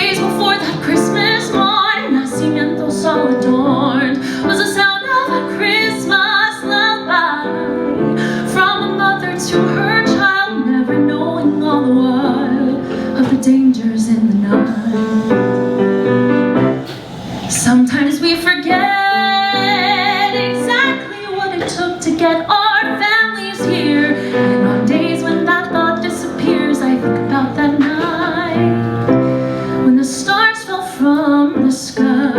days before that Christmas morn, nacimientos all adorned, was the sound of a Christmas lullaby from a mother to her child, never knowing all the while of the dangers in the night. Sometimes we forget exactly what it took to get our families here, and on days when that thought disappears, I think about that night when the stars fell from the sky.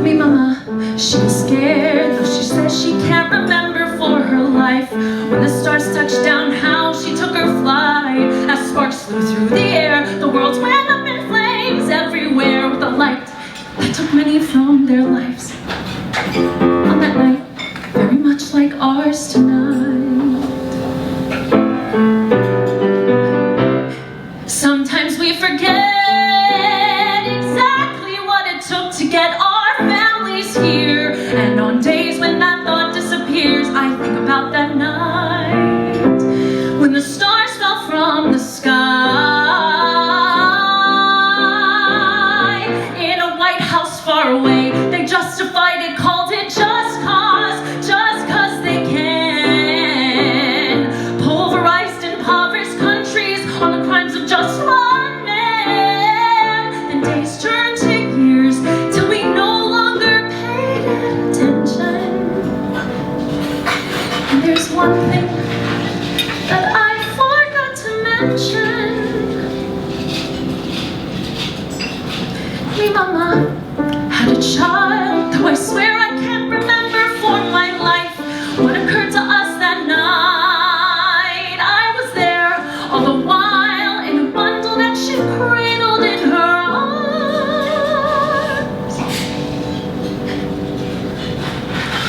Me mama, she was scared, though she says she can't remember for her life when the stars touched down, how she took her flight. As sparks flew through the air, the world went up in flames everywhere, with a light that took many from their lives. On that night, very much like ours tonight. Sometimes we forget exactly what it took to get our families here, and on days when that thought disappears, I think about that night when the stars fell from the sky. In a White House far away, they justified it, called it just cause they can. Pulverized impoverished countries on the crimes of just one man. Then days turned to years till we no longer paid attention. And there's one thing that I forgot to mention. Me mama had a child, though I swear I can't remember for my life what occurred to us that night. I was there all the while in a bundle that she cradled in her arms.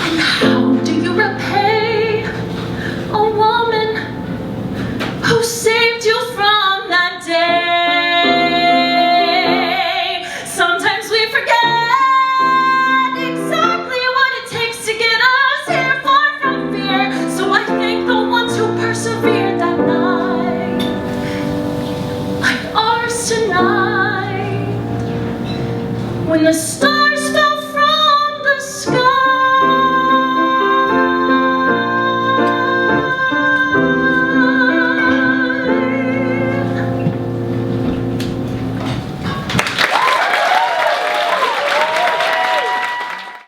And how do you repay a woman who saved you from that day? Sometimes we forget exactly what it takes to get us here, far from fear. So I thank the ones who persevered that night, like ours tonight, when the stars